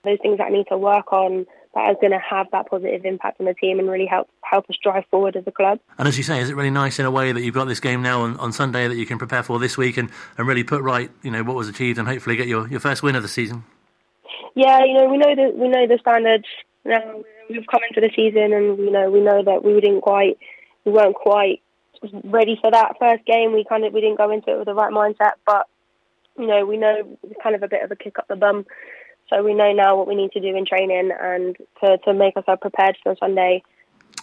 those things that I need to work on that is going to have that positive impact on the team and really help us drive forward as a club. And as you say, is it really nice in a way that you've got this game now on Sunday that you can prepare for this week and really put right, what was achieved and hopefully get your first win of the season? Yeah, we know the standards. We've come into the season and we know that we weren't quite ready for that first game. We didn't go into it with the right mindset, but we know it's kind of a bit of a kick up the bum. So we know now what we need to do in training and to make ourselves prepared for Sunday.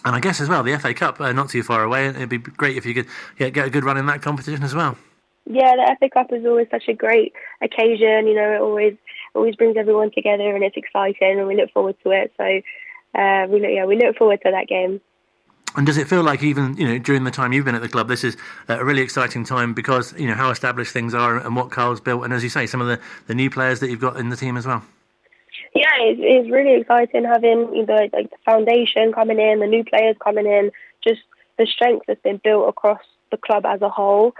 And I guess as well, the FA Cup not too far away. It'd be great if you could get a good run in that competition as well. Yeah, the FA Cup is always such a great occasion. It always brings everyone together and it's exciting and we look forward to it. So we look forward to that game. And does it feel like even during the time you've been at the club, this is a really exciting time because how established things are and what Carl's built, and as you say, some of the new players that you've got in the team as well? Yeah, it's really exciting having the foundation coming in, the new players coming in, just the strength that's been built across the club as a whole.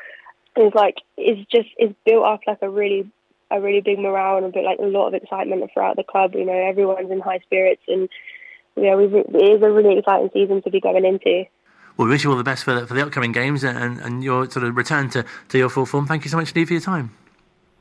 It's built up like a really big morale and a lot of excitement throughout the club. Everyone's in high spirits and it is a really exciting season to be going into. Well, we wish you all the best for the upcoming games and your sort of return to your full form. Thank you so much, Steve, for your time.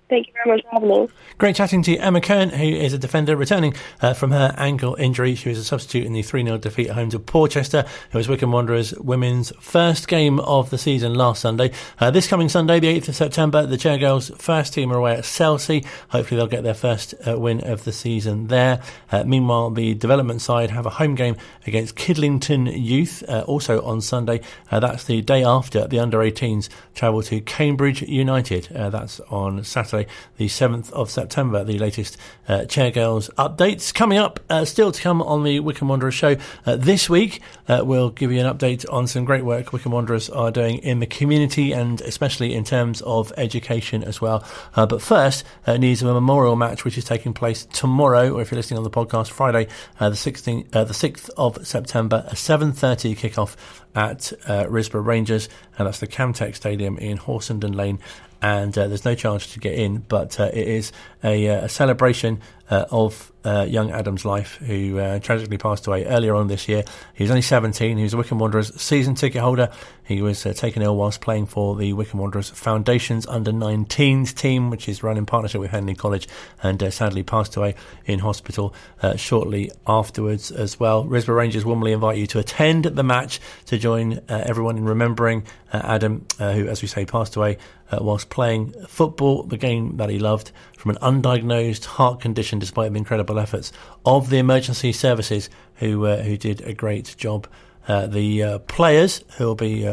Thank you very much for having me. Great chatting to Emma Kern, who is a defender returning from her ankle injury. She was a substitute in the 3-0 defeat at home to Portchester. It was Wycombe Wanderers women's first game of the season last Sunday. This coming Sunday, the 8th of September, the Chairgirls' first team are away at Chelsea. Hopefully they'll get their first win of the season there. Meanwhile, the development side have a home game against Kidlington Youth, also on Sunday. That's the day after the under-18s travel to Cambridge United. That's on Saturday, the 7th of September. The latest Chairgirls updates coming up, still to come on the Wycombe Wanderers Show this week. We'll give you an update on some great work Wycombe Wanderers are doing in the community and especially in terms of education as well. But first, news of a memorial match which is taking place tomorrow, or if you're listening on the podcast, Friday, the 6th of September, a 7:30 kickoff at Risborough Rangers, and that's the Camtech Stadium in Horsenden Lane. And there's no charge to get in, but it is a celebration of young Adam's life, who tragically passed away earlier on this year. He was only 17. He was a Wycombe Wanderers season ticket holder. He was taken ill whilst playing for the Wycombe Wanderers Foundation's under-19s team, which is run in partnership with Henley College, and sadly passed away in hospital shortly afterwards as well. Risborough Rangers warmly invite you to attend the match to join everyone in remembering Adam, who, as we say, passed away whilst playing football, the game that he loved, from an undiagnosed heart condition, despite the incredible efforts of the emergency services who did a great job. The players who will be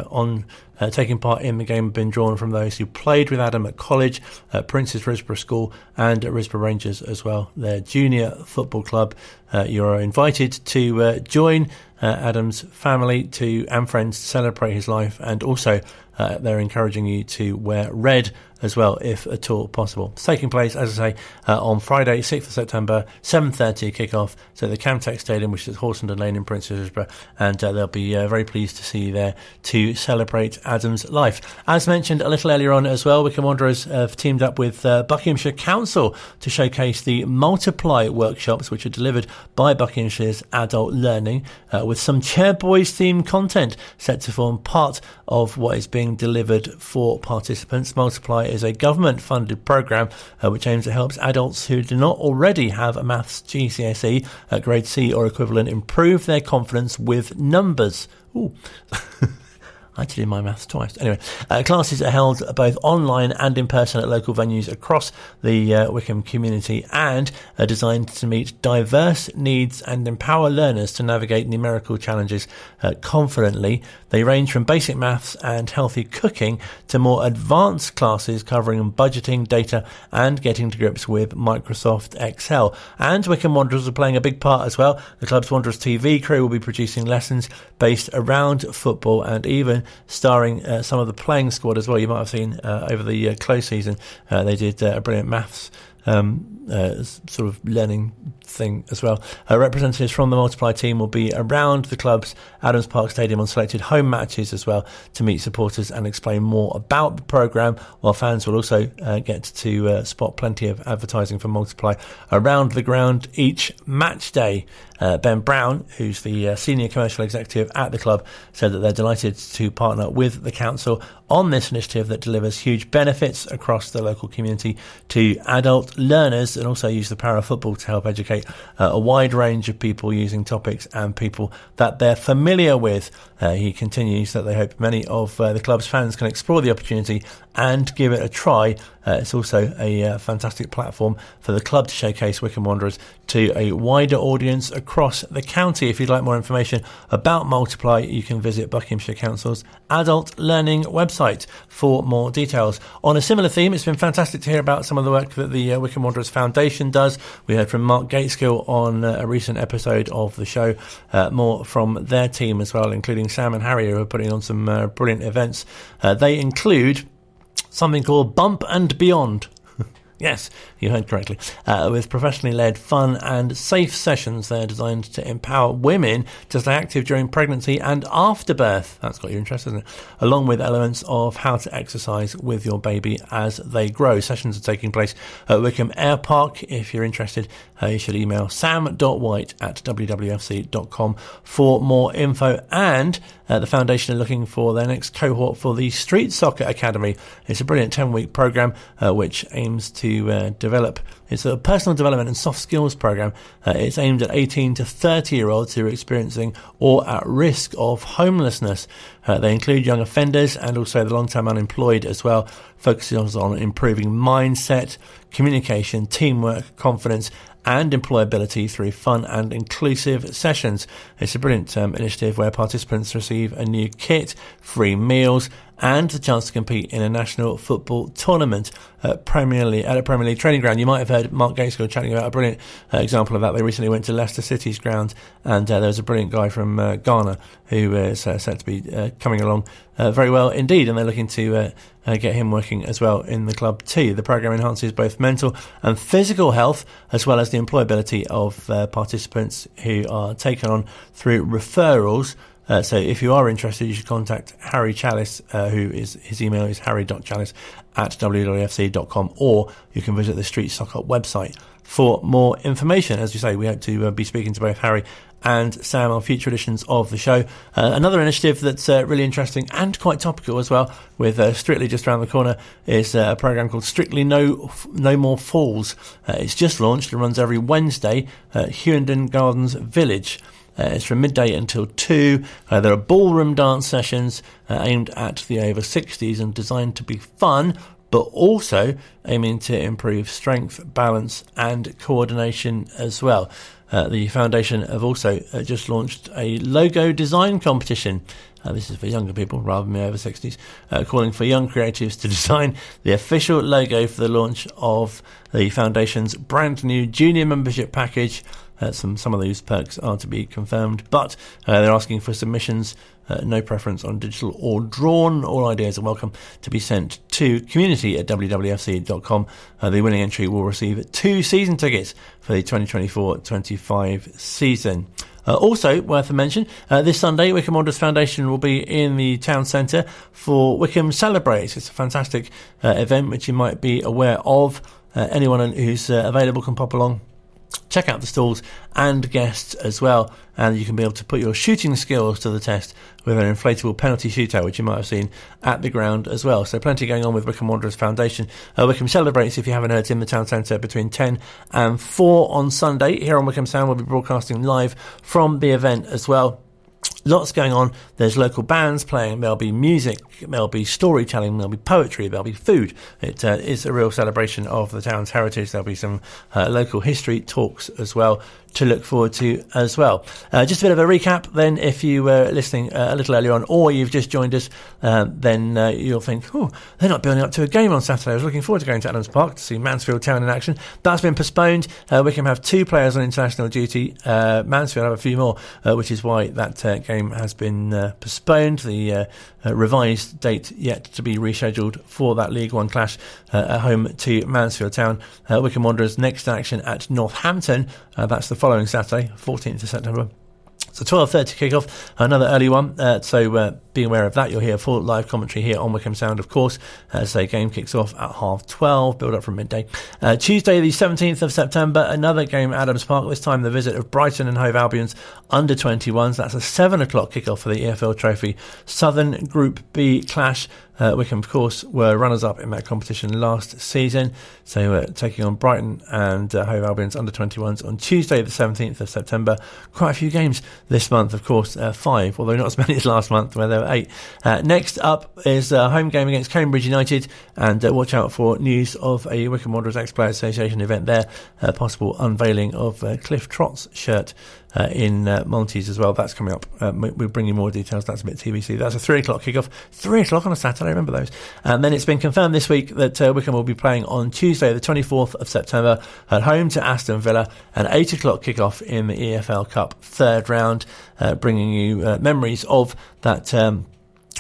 taking part in the game have been drawn from those who played with Adam at college, at Prince's Risborough School and at Risborough Rangers as well, their junior football club. You are invited to join Adam's family and friends to celebrate his life, and also they're encouraging you to wear red as well, if at all possible. It's taking place, as I say, on Friday, 6th of September, 7:30 kickoff, so the Camtech Stadium, which is Horsenden Lane in Prince Risborough, and they'll be very pleased to see you there to celebrate Adam's life. As mentioned a little earlier on as well, Wycombe Wanderers have teamed up with Buckinghamshire Council to showcase the Multiply workshops, which are delivered by Buckinghamshire's Adult Learning, with some Chairboys themed content set to form part of what is being delivered for participants. Multiply is a government-funded programme which aims to help adults who do not already have a maths GCSE at grade C or equivalent improve their confidence with numbers. Ooh. I had to do my maths twice. Anyway, classes are held both online and in person at local venues across the Wycombe community and are designed to meet diverse needs and empower learners to navigate numerical challenges confidently. They range from basic maths and healthy cooking to more advanced classes covering budgeting, data and getting to grips with Microsoft Excel. And Wycombe Wanderers are playing a big part as well. The club's WanderersTV crew will be producing lessons based around football and even starring some of the playing squad as well. You might have seen over the close season they did a brilliant maths sort of learning thing as well. Representatives from the Multiply team will be around the club's Adams Park Stadium on selected home matches as well to meet supporters and explain more about the programme, while fans will also get to spot plenty of advertising for Multiply around the ground each match day. Ben Brown, who's the senior commercial executive at the club, said that they're delighted to partner with the council on this initiative that delivers huge benefits across the local community to adult learners, and also use the power of football to help educate a wide range of people using topics and people that they're familiar with. He continues that they hope many of the club's fans can explore the opportunity and give it a try. It's also a fantastic platform for the club to showcase Wycombe Wanderers to a wider audience across the county. If you'd like more information about Multiply, you can visit Buckinghamshire Council's Adult Learning website for more details. On a similar theme, it's been fantastic to hear about some of the work that the Wycombe Wanderers Foundation does. We heard from Mark Gateskill on a recent episode of the show. More from their team as well, including Sam and Harry, who are putting on some brilliant events. They include something called Bump and Beyond. Yes, you heard correctly. With professionally led, fun and safe sessions, they're designed to empower women to stay active during pregnancy and after birth. That's got your interest, isn't it? Along with elements of how to exercise with your baby as they grow. Sessions are taking place at Wycombe Air Park. If you're interested, you should email sam.white@wwfc.com for more info. And the foundation are looking for their next cohort for the Street Soccer Academy. It's a brilliant 10-week programme which aims to develop. It's a personal development and soft skills programme. It's aimed at 18 to 30-year-olds who are experiencing or at risk of homelessness. They include young offenders and also the long-term unemployed as well, focusing on improving mindset, communication, teamwork, confidence and employability through fun and inclusive sessions. It's a brilliant initiative where participants receive a new kit, free meals and the chance to compete in a national football tournament at a Premier League training ground. You might have heard Mark Gateskill chatting about a brilliant example of that. They recently went to Leicester City's ground, and there was a brilliant guy from Ghana who is set to be coming along very well indeed, and they're looking to get him working as well in the club too. The programme enhances both mental and physical health as well as the employability of participants who are taken on through referrals. So if you are interested, you should contact Harry Chalice, his email is harry.chalice@wwfc.com, or you can visit the Street Soccer website for more information. As you say, we hope to be speaking to both Harry and Sam on future editions of the show. Another initiative that's really interesting and quite topical as well, with Strictly just around the corner, is a programme called Strictly No More Falls. It's just launched and runs every Wednesday at Hughenden Gardens Village. It's from midday until 2. There are ballroom dance sessions aimed at the over 60s and designed to be fun, but also aiming to improve strength, balance and coordination as well. The foundation have also just launched a logo design competition. This is for younger people rather than the over 60s, calling for young creatives to design the official logo for the launch of the foundation's brand new junior membership package. Some of these perks are to be confirmed, but they're asking for submissions. No preference on digital or drawn. All ideas are welcome to be sent to community@wwfc.com. The winning entry will receive 2 season tickets for the 2024-25 season. Also worth a mention, this Sunday Wycombe Wanderers Foundation will be in the town centre for Wycombe Celebrates. It's a fantastic event which you might be aware of. Anyone who's available can pop along check out the stalls and guests as well, and you can be able to put your shooting skills to the test with an inflatable penalty shootout, which you might have seen at the ground as well. So plenty going on with Wycombe Wanderers Foundation. Wycombe celebrates, if you haven't heard, in the town centre between 10 and 4 on Sunday. Here on Wycombe Sound, we'll be broadcasting live from the event as well. Lots going on. There's local bands playing, there'll be music, there'll be storytelling, there'll be poetry, there'll be food. It is a real celebration of the town's heritage. There'll be some local history talks as well to look forward to as well. Just a bit of a recap then, if you were listening a little earlier on, or you've just joined us, then you'll think, oh, they're not building up to a game on Saturday. I was looking forward to going to Adams Park to see Mansfield Town in action. That's been postponed. Wycombe have 2 players on international duty. Mansfield have a few more, which is why that game has been postponed. The revised date yet to be rescheduled for that League One clash at home to Mansfield Town. Wycombe Wanderers next action at Northampton. That's the following Saturday, 14th of September. So 12:30 kick-off, another early one, so be aware of that. You'll hear full live commentary here on Wycombe Sound, of course, as the game kicks off at 12:30, build up from midday. Tuesday the 17th of September, another game at Adams Park, this time the visit of Brighton and Hove Albion's under-21s. That's a 7 o'clock kick-off for the EFL Trophy Southern Group B clash. Wycombe, of course, were runners-up in that competition last season, so we're taking on Brighton and Hove Albion's under-21s on Tuesday the 17th of September. Quite a few games this month, of course, 5, although not as many as last month where there were 8. Next up is a home game against Cambridge United, and watch out for news of a Wycombe Wanderers Ex-Player Association event there, possible unveiling of Cliff Trott's shirt in Monty's as well. That's coming up. We'll bring you more details. That's a bit TBC. That's a 3 o'clock kickoff. 3 o'clock on a Saturday, remember those. And then it's been confirmed this week that Wycombe will be playing on Tuesday the 24th of September at home to Aston Villa, an 8 o'clock kickoff in the EFL Cup third round, bringing you memories of that.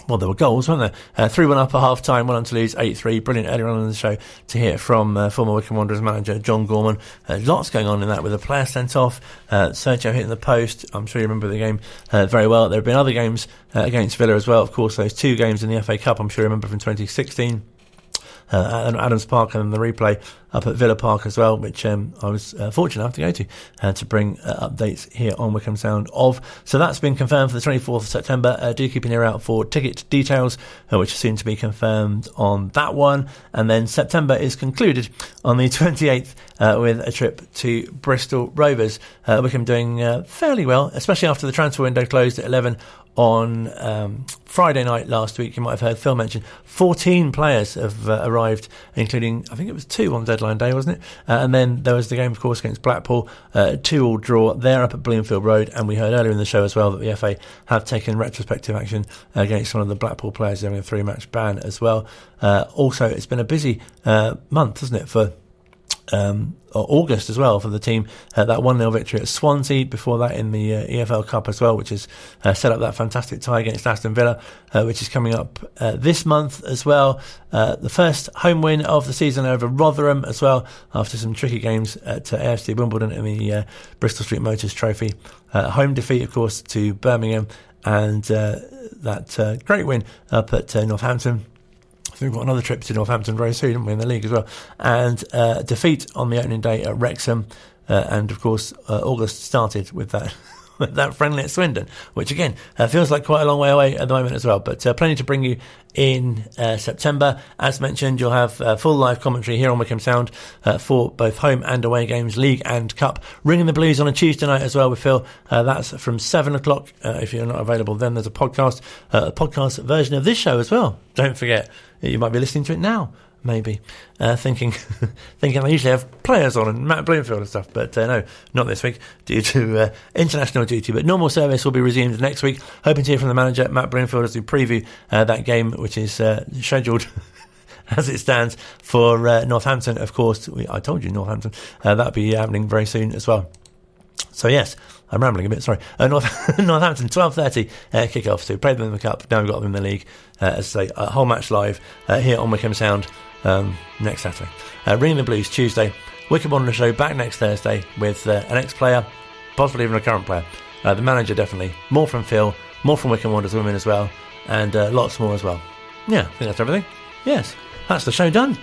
Well, there were goals, weren't there? 3-1 up at half-time, 1-1 to lose, 8-3. Brilliant earlier on in the show to hear from former Wycombe Wanderers manager John Gorman. Lots going on in that, with a player sent off, Sergio hitting the post. I'm sure you remember the game very well. There have been other games against Villa as well. Of course, those 2 games in the FA Cup, I'm sure you remember, from 2016. At Adams Park, and the replay up at Villa Park as well, which I was fortunate enough to go to bring updates here on Wycombe Sound of. So that's been confirmed for the 24th of September. Do keep an ear out for ticket details, which are soon to be confirmed on that one. And then September is concluded on the 28th with a trip to Bristol Rovers. Wycombe doing fairly well, especially after the transfer window closed at 11 on Friday night last week. You might have heard Phil mention 14 players have arrived, including, I think it was 2 on deadline day, wasn't it? And then there was the game, of course, against Blackpool, 2-2 draw there up at Bloomfield Road. And we heard earlier in the show as well that the FA have taken retrospective action against one of the Blackpool players, having a 3-match ban as well. Also, it's been a busy month, hasn't it, for August as well for the team. That 1-0 victory at Swansea, before that in the EFL Cup as well, which has set up that fantastic tie against Aston Villa, which is coming up this month as well. The first home win of the season over Rotherham as well, after some tricky games at AFC Wimbledon in the Bristol Street Motors Trophy. Home defeat, of course, to Birmingham, and that great win up at Northampton. I think we've got another trip to Northampton very soon, haven't we, in the league as well. And defeat on the opening day at Wrexham. And, of course, August started with that friendly at Swindon, which, again, feels like quite a long way away at the moment as well. But plenty to bring you in September. As mentioned, you'll have full live commentary here on Wycombe Sound for both home and away games, League and Cup. Ringing the Blues on a Tuesday night as well with Phil. That's from 7 o'clock. If you're not available, then there's a podcast version of this show as well. Don't forget, you might be listening to it now. Maybe thinking I usually have players on and Matt Bloomfield and stuff, but no, not this week due to international duty. But normal service will be resumed next week. Hoping to hear from the manager, Matt Bloomfield, as we preview that game, which is scheduled as it stands for Northampton. Of course, I told you Northampton. That'll be happening very soon as well. So yes, I'm rambling a bit, sorry. Northampton, 12:30 kick-off. So we played them in the Cup, now we've got them in the League. As I say, a whole match live here on Wycombe Sound next Saturday. Ringing the Blues Tuesday. Wycombe Wanderers Show back next Thursday with an ex-player, possibly even a current player. The manager, definitely. More from Phil, more from Wycombe Wanderers women as well, and lots more as well. Yeah, I think that's everything. Yes, that's the show done.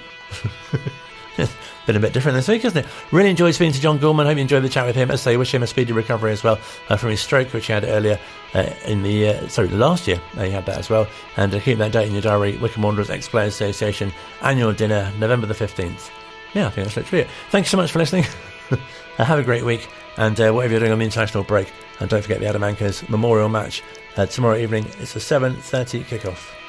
Been a bit different this week, hasn't it? Really enjoyed speaking to John Gorman. Hope you enjoyed the chat with him. As I say, wish him a speedy recovery as well from his stroke, which he had earlier last year. He had that as well. And keep that date in your diary. Wycombe Wanderers Ex-Players Association annual dinner, November the 15th. Yeah, I think that's literally it. Thanks so much for listening. Have a great week, and whatever you're doing on the international break, and don't forget the Adam Ankers Memorial match tomorrow evening. It's a 7:30 kickoff.